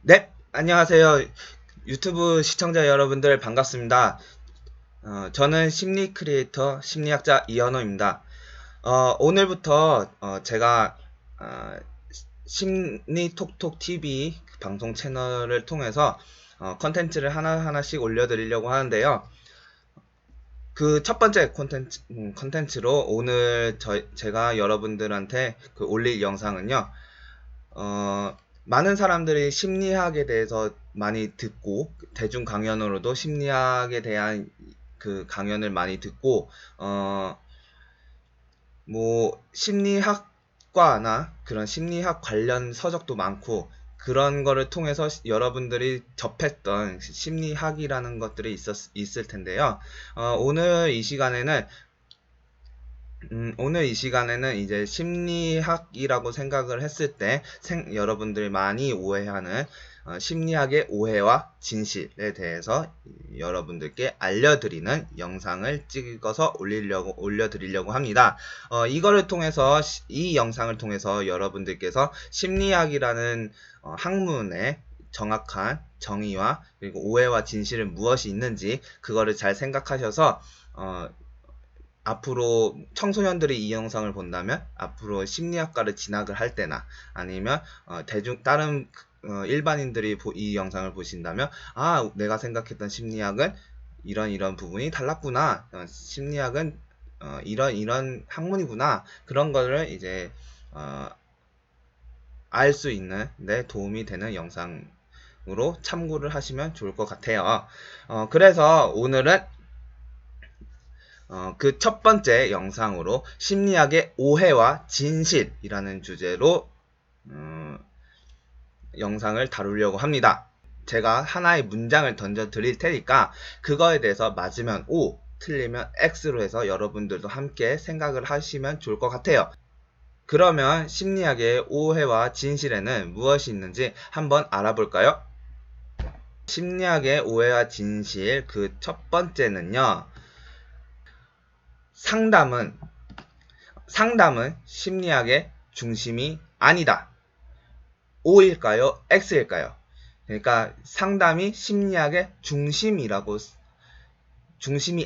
네, 안녕하세요. 유튜브 시청자 여러분들 반갑습니다. 저는 심리 크리에이터, 심리학자 이현호입니다. 오늘부터 제가 심리톡톡 TV 방송 채널을 통해서 컨텐츠를 하나하나씩 올려드리려고 하는데요. 그 첫 번째 컨텐츠로 오늘 제가 여러분들한테 올릴 영상은요. 많은 사람들이 심리학에 대해서 많이 듣고 대중 강연으로도 심리학에 대한 그 강연을 많이 듣고 뭐 심리학과나 그런 심리학 관련 서적도 많고 그런 거를 통해서 여러분들이 접했던 심리학이라는 것들이 있을 텐데요. 오늘 이 시간에는 이제 심리학이라고 생각을 했을 때 여러분들이 많이 오해하는 심리학의 오해와 진실에 대해서 여러분들께 알려드리는 영상을 찍어서 올려드리려고 합니다. 이거를 통해서 이 영상을 통해서 여러분들께서 심리학이라는 학문의 정확한 정의와 그리고 오해와 진실은 무엇이 있는지 그거를 잘 생각하셔서 앞으로 청소년들이 이 영상을 본다면 앞으로 심리학과를 진학을 할 때나 아니면 다른 일반인들이 이 영상을 보신다면 내가 생각했던 심리학은 이런 부분이 달랐구나. 심리학은 이런 학문이구나. 그런 거를 이제 알 수 있는 데 도움이 되는 영상으로 참고를 하시면 좋을 것 같아요. 그래서 오늘은 그 첫 번째 영상으로 심리학의 오해와 진실이라는 주제로 영상을 다루려고 합니다. 제가 하나의 문장을 던져 드릴 테니까 그거에 대해서 맞으면 O, 틀리면 X로 해서 여러분들도 함께 생각을 하시면 좋을 것 같아요. 그러면 심리학의 오해와 진실에는 무엇이 있는지 한번 알아볼까요? 심리학의 오해와 진실 그 첫 번째는요. 상담은 심리학의 중심이 아니다. O일까요? X일까요? 그러니까 상담이 심리학의 중심이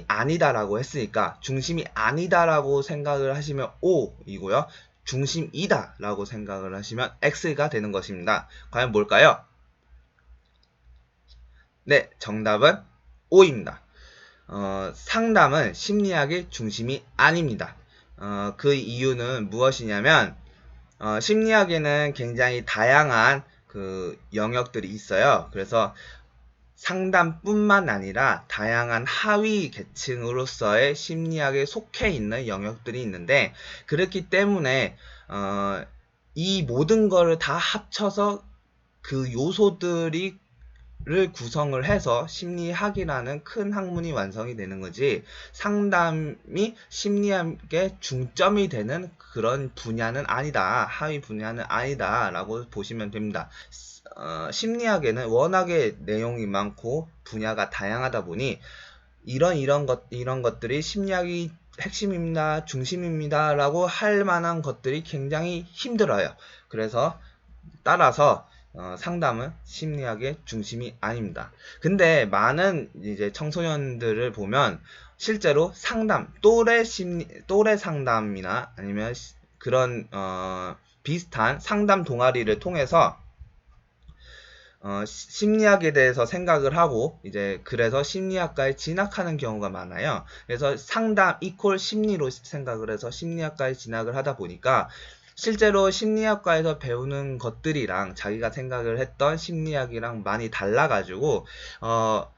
아니다라고 했으니까 중심이 아니다라고 생각을 하시면 O이고요. 중심이다라고 생각을 하시면 X가 되는 것입니다. 과연 뭘까요? 네, 정답은 O입니다. 상담은 심리학의 중심이 아닙니다. 그 이유는 무엇이냐면 심리학에는 굉장히 다양한 그 영역들이 있어요. 그래서 상담뿐만 아니라 다양한 하위 계층으로서의 심리학에 속해 있는 영역들이 있는데 그렇기 때문에 이 모든 거를 다 합쳐서 그 요소들이 를 구성을 해서 심리학이라는 큰 학문이 완성이 되는 거지 상담이 심리학의 중점이 되는 그런 분야는 아니다. 하위 분야는 아니다 라고 보시면 됩니다. 심리학에는 워낙에 내용이 많고 분야가 다양하다 보니 이런 것들이 심리학이 핵심입니다. 중심입니다. 라고 할 만한 것들이 굉장히 힘들어요. 그래서 따라서 상담은 심리학의 중심이 아닙니다. 근데 많은 이제 청소년들을 보면 실제로 상담, 또래 상담이나 아니면 그런 비슷한 상담 동아리를 통해서 심리학에 대해서 생각을 하고 이제 그래서 심리학과에 진학하는 경우가 많아요. 그래서 상담 이퀄 심리로 생각을 해서 심리학과에 진학을 하다 보니까 실제로 심리학과에서 배우는 것들이랑 자기가 생각을 했던 심리학이랑 많이 달라가지고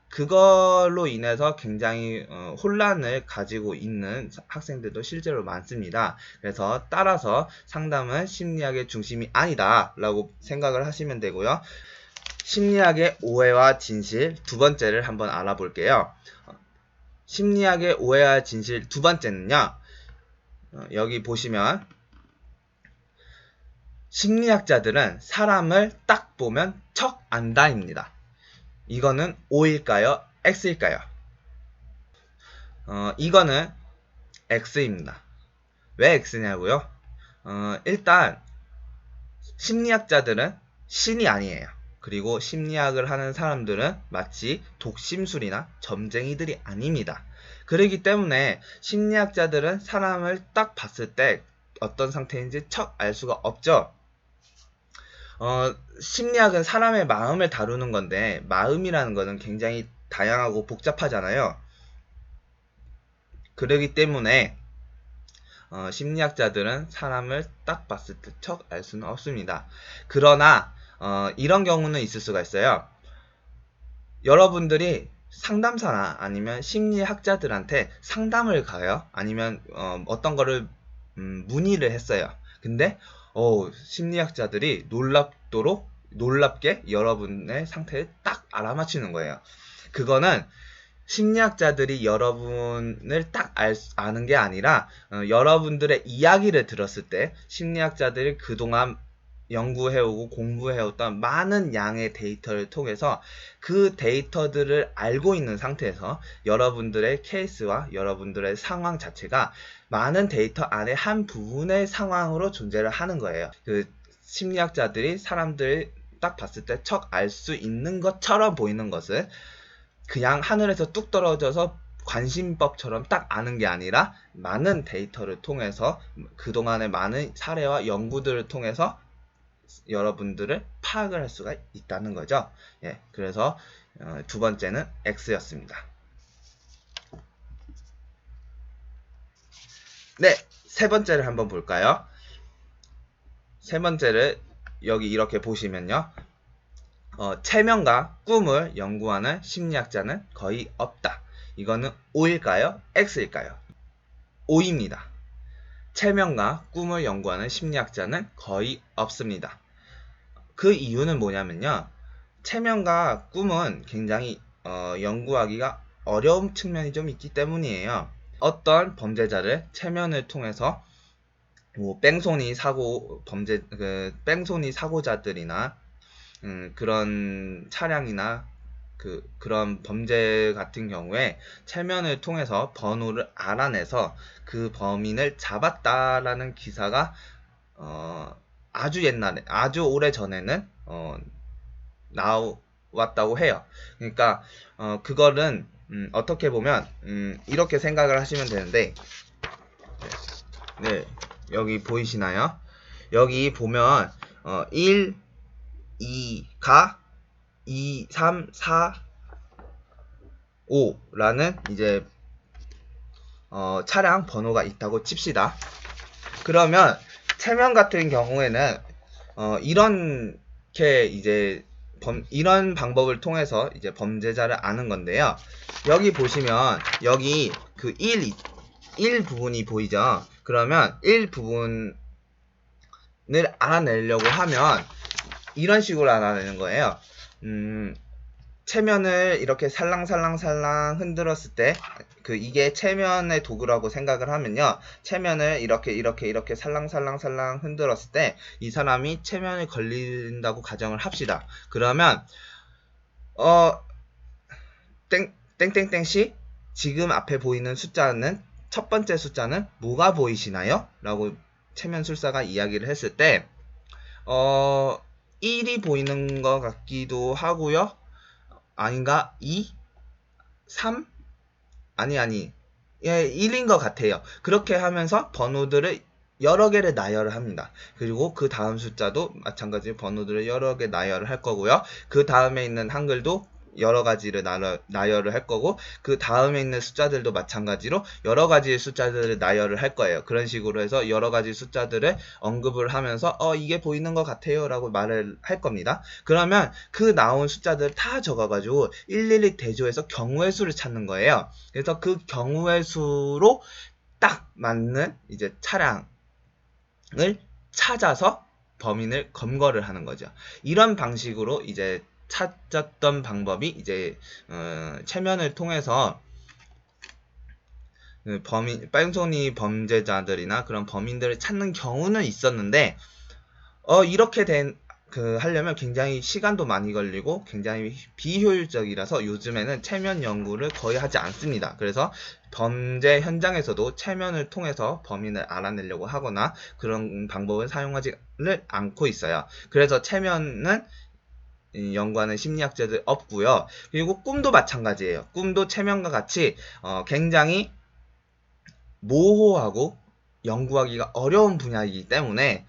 그걸로 인해서 굉장히 혼란을 가지고 있는 학생들도 실제로 많습니다. 그래서 따라서 상담은 심리학의 중심이 아니다 라고 생각을 하시면 되고요. 심리학의 오해와 진실 두 번째를 한번 알아볼게요. 심리학의 오해와 진실 두 번째는요. 여기 보시면 심리학자들은 사람을 딱 보면 척 안다입니다. 이거는 O일까요? X일까요? 이거는 X입니다. 왜 X냐고요? 일단 심리학자들은 신이 아니에요. 그리고 심리학을 하는 사람들은 마치 독심술이나 점쟁이들이 아닙니다. 그렇기 때문에 심리학자들은 사람을 딱 봤을 때 어떤 상태인지 척 알 수가 없죠. 심리학은 사람의 마음을 다루는 건데 마음이라는 것은 굉장히 다양하고 복잡하잖아요. 그렇기 때문에 심리학자들은 사람을 딱 봤을 때 척 알 수는 없습니다. 그러나 이런 경우는 있을 수가 있어요. 여러분들이 상담사나 아니면 심리학자들한테 상담을 가요. 아니면 어떤 거를 문의를 했어요. 근데 심리학자들이 놀랍게 여러분의 상태를 딱 알아맞히는 거예요. 그거는 심리학자들이 여러분을 딱 아는 게 아니라 여러분들의 이야기를 들었을 때 심리학자들이 그동안 연구해오고 공부해왔던 많은 양의 데이터를 통해서 그 데이터들을 알고 있는 상태에서 여러분들의 케이스와 여러분들의 상황 자체가 많은 데이터 안에 한 부분의 상황으로 존재를 하는 거예요. 그 심리학자들이 사람들을 딱 봤을 때 척 알 수 있는 것처럼 보이는 것을 그냥 하늘에서 뚝 떨어져서 관심법처럼 딱 아는 게 아니라 많은 데이터를 통해서 그동안의 많은 사례와 연구들을 통해서 여러분들을 파악을 할 수가 있다는 거죠. 예, 그래서 두 번째는 X였습니다. 네, 세 번째를 한번 볼까요? 세 번째를 여기 이렇게 보시면요. 체면과 꿈을 연구하는 심리학자는 거의 없다. 이거는 O일까요? X일까요? O입니다. 체면과 꿈을 연구하는 심리학자는 거의 없습니다. 그 이유는 뭐냐면요. 체면과 꿈은 굉장히 연구하기가 어려운 측면이 좀 있기 때문이에요. 어떤 범죄자를 체면을 통해서 뺑소니 사고자들이나 그런 차량이나 그런 범죄 같은 경우에 체면을 통해서 번호를 알아내서 그 범인을 잡았다라는 기사가 아주 옛날에, 아주 오래 전에는 나왔다고 해요. 그러니까 그거는 어떻게 보면 이렇게 생각을 하시면 되는데, 네, 여기 보이시나요? 여기 보면 1, 2가 2, 3, 4, 5라는 이제 차량 번호가 있다고 칩시다. 그러면 체면 같은 경우에는 이렇게 이제 이런 방법을 통해서 이제 범죄자를 아는 건데요. 여기 보시면 여기 그 1 부분이 보이죠? 그러면 1 부분을 알아내려고 하면 이런 식으로 알아내는 거예요. 체면을 이렇게 살랑살랑살랑 흔들었을 때 이게 체면의 도구라고 생각을 하면요. 체면을 이렇게 살랑살랑살랑 흔들었을 때 이 사람이 체면에 걸린다고 가정을 합시다. 그러면 땡땡땡씨 지금 앞에 보이는 숫자는 첫 번째 숫자는 뭐가 보이시나요? 라고 체면술사가 이야기를 했을 때 1이 보이는 것 같기도 하고요. 아닌가? 2? 3? 아니. 예, 1인 것 같아요. 그렇게 하면서 번호들을 여러 개를 나열을 합니다. 그리고 그 다음 숫자도 마찬가지로 번호들을 여러 개 나열을 할 거고요. 그 다음에 있는 한글도 여러 가지를 나열을 할 거고, 그 다음에 있는 숫자들도 마찬가지로 여러 가지의 숫자들을 나열을 할 거예요. 그런 식으로 해서 여러 가지 숫자들을 언급을 하면서 이게 보이는 것 같아요 라고 말을 할 겁니다. 그러면 그 나온 숫자들을 다 적어가지고 일일이 대조해서 경우의 수를 찾는 거예요. 그래서 그 경우의 수로 딱 맞는 이제 차량을 찾아서 범인을 검거를 하는 거죠. 이런 방식으로 이제 찾았던 방법이 이제 체면을 통해서 뺑소니 범죄자들이나 그런 범인들을 찾는 경우는 있었는데 이렇게 된 하려면 굉장히 시간도 많이 걸리고 굉장히 비효율적이라서 요즘에는 체면 연구를 거의 하지 않습니다. 그래서 범죄 현장에서도 체면을 통해서 범인을 알아내려고 하거나 그런 방법을 사용하지 않고 있어요. 그래서 체면은 연구하는 심리학자들 없고요. 그리고 꿈도 마찬가지예요. 꿈도 체면과 같이 굉장히 모호하고 연구하기가 어려운 분야이기 때문에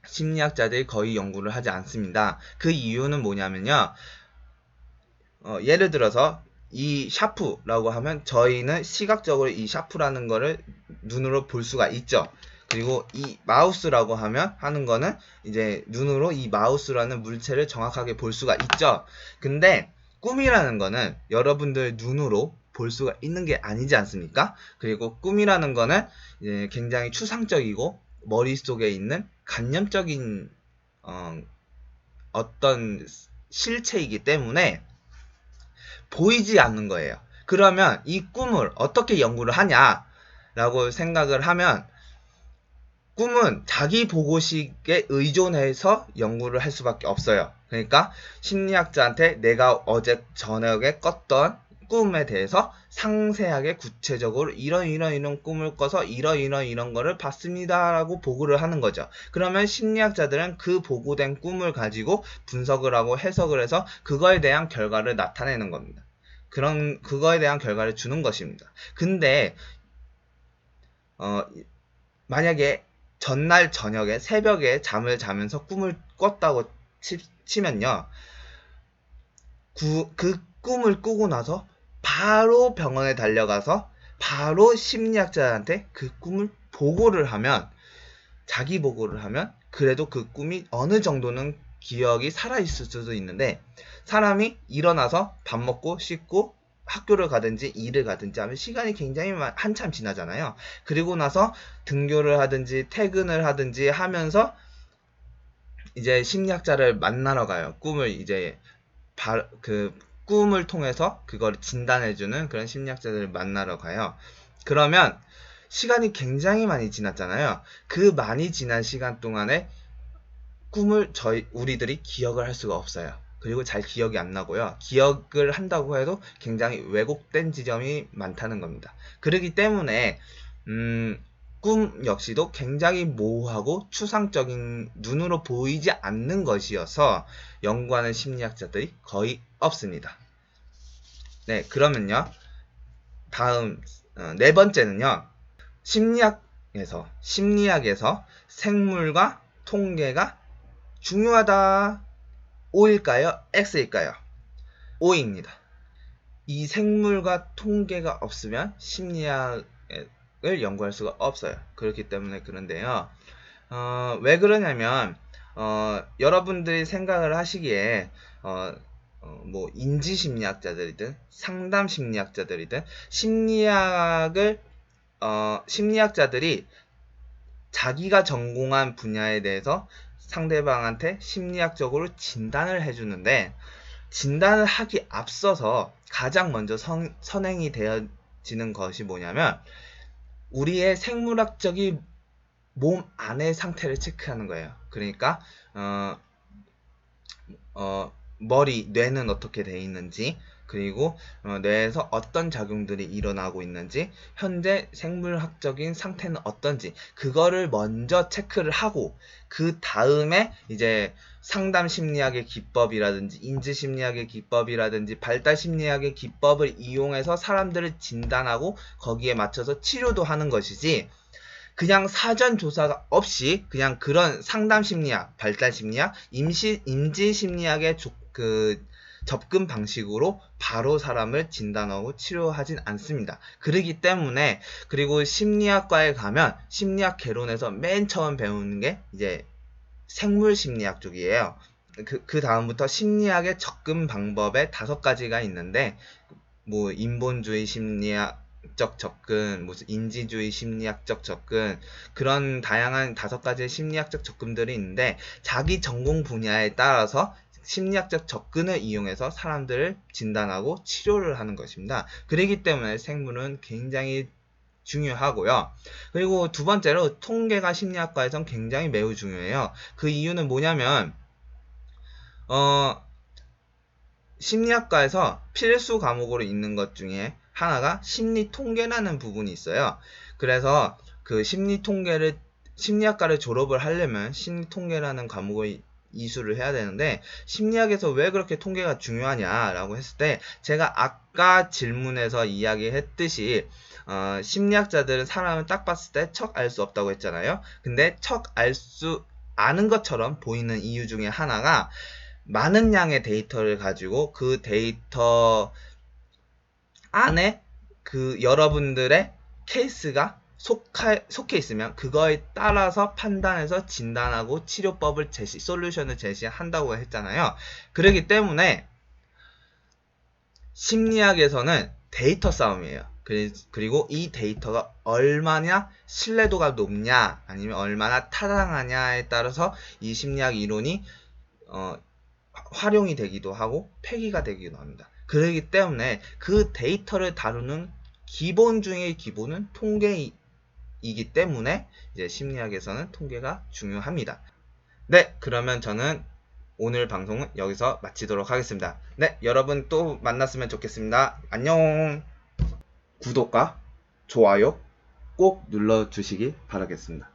심리학자들이 거의 연구를 하지 않습니다. 그 이유는 뭐냐면요. 예를 들어서 이 샤프라고 하면 저희는 시각적으로 이 샤프라는 거를 눈으로 볼 수가 있죠. 그리고 이 마우스라고 하는 거는 이제 눈으로 이 마우스라는 물체를 정확하게 볼 수가 있죠. 근데 꿈이라는 거는 여러분들 눈으로 볼 수가 있는 게 아니지 않습니까? 그리고 꿈이라는 거는 이제 굉장히 추상적이고 머릿속에 있는 간접적인 어떤 실체이기 때문에 보이지 않는 거예요. 그러면 이 꿈을 어떻게 연구를 하냐라고 생각을 하면 꿈은 자기 보고식에 의존해서 연구를 할 수밖에 없어요. 그러니까 심리학자한테 내가 어제 저녁에 꿨던 꿈에 대해서 상세하게 구체적으로 이런 꿈을 꿔서 이런 거를 봤습니다라고 보고를 하는 거죠. 그러면 심리학자들은 그 보고된 꿈을 가지고 분석을 하고 해석을 해서 그거에 대한 결과를 나타내는 겁니다. 그거에 대한 결과를 주는 것입니다. 근데 만약에 전날 저녁에 새벽에 잠을 자면서 꿈을 꿨다고 치면요. 그 꿈을 꾸고 나서 바로 병원에 달려가서 바로 심리학자한테 그 꿈을 자기 보고를 하면 그래도 그 꿈이 어느 정도는 기억이 살아있을 수도 있는데 사람이 일어나서 밥 먹고 씻고 학교를 가든지 일을 가든지 하면 시간이 굉장히 한참 지나잖아요. 그리고 나서 등교를 하든지 퇴근을 하든지 하면서 이제 심리학자를 만나러 가요. 꿈을 통해서 그걸 진단해주는 그런 심리학자들을 만나러 가요. 그러면 시간이 굉장히 많이 지났잖아요. 그 많이 지난 시간 동안에 꿈을 우리들이 기억을 할 수가 없어요. 그리고 잘 기억이 안 나고요. 기억을 한다고 해도 굉장히 왜곡된 지점이 많다는 겁니다. 그렇기 때문에 꿈 역시도 굉장히 모호하고 추상적인 눈으로 보이지 않는 것이어서 연구하는 심리학자들이 거의 없습니다. 네, 그러면요. 다음 네 번째는요. 심리학에서 생물과 통계가 중요하다. O일까요? X일까요? O입니다. 이 생물과 통계가 없으면 심리학을 연구할 수가 없어요. 그렇기 때문에 그런데요. 왜 그러냐면 여러분들이 생각을 하시기에 뭐 인지심리학자들이든 상담심리학자들이든 심리학자들이 자기가 전공한 분야에 대해서 상대방한테 심리학적으로 진단을 해주는데 진단을 하기 앞서서 가장 먼저 선행이 되어지는 것이 뭐냐면 우리의 생물학적인 몸 안의 상태를 체크하는 거예요. 그러니까 뇌는 어떻게 되어 있는지 그리고 뇌에서 어떤 작용들이 일어나고 있는지 현재 생물학적인 상태는 어떤지 그거를 먼저 체크를 하고 그 다음에 이제 상담 심리학의 기법이라든지 인지 심리학의 기법이라든지 발달 심리학의 기법을 이용해서 사람들을 진단하고 거기에 맞춰서 치료도 하는 것이지 그냥 사전 조사가 없이 그냥 그런 상담 심리학, 발달 심리학, 인지 심리학의 접근 방식으로 바로 사람을 진단하고 치료하진 않습니다. 그렇기 때문에 그리고 심리학과에 가면 심리학 개론에서 맨 처음 배우는 게 이제 생물 심리학 쪽이에요. 그 다음부터 심리학의 접근 방법에 5가지가 있는데 뭐 인본주의 심리학적 접근, 무슨 인지주의 심리학적 접근 그런 다양한 5가지의 심리학적 접근들이 있는데 자기 전공 분야에 따라서 심리학적 접근을 이용해서 사람들을 진단하고 치료를 하는 것입니다. 그렇기 때문에 생물은 굉장히 중요하고요. 그리고 두 번째로 통계가 심리학과에선 굉장히 매우 중요해요. 그 이유는 뭐냐면 심리학과에서 필수 과목으로 있는 것 중에 하나가 심리 통계라는 부분이 있어요. 그래서 그 심리학과를 졸업을 하려면 심리 통계라는 과목을 이수를 해야 되는데, 심리학에서 왜 그렇게 통계가 중요하냐라고 했을 때, 제가 아까 질문에서 이야기했듯이 심리학자들은 사람을 딱 봤을 때 척 알 수 없다고 했잖아요. 근데 척 아는 것처럼 보이는 이유 중에 하나가 많은 양의 데이터를 가지고 그 데이터 안에 그 여러분들의 케이스가 속해 있으면 그거에 따라서 판단해서 진단하고 치료법을 솔루션을 제시한다고 했잖아요. 그렇기 때문에 심리학에서는 데이터 싸움이에요. 그리고 이 데이터가 얼마나 신뢰도가 높냐 아니면 얼마나 타당하냐에 따라서 이 심리학 이론이 활용이 되기도 하고 폐기가 되기도 합니다. 그렇기 때문에 그 데이터를 다루는 기본 중의 기본은 통계이기 때문에 이제 심리학에서는 통계가 중요합니다. 네, 그러면 저는 오늘 방송은 여기서 마치도록 하겠습니다. 네, 여러분 또 만났으면 좋겠습니다. 안녕. 구독과 좋아요 꼭 눌러주시기 바라겠습니다.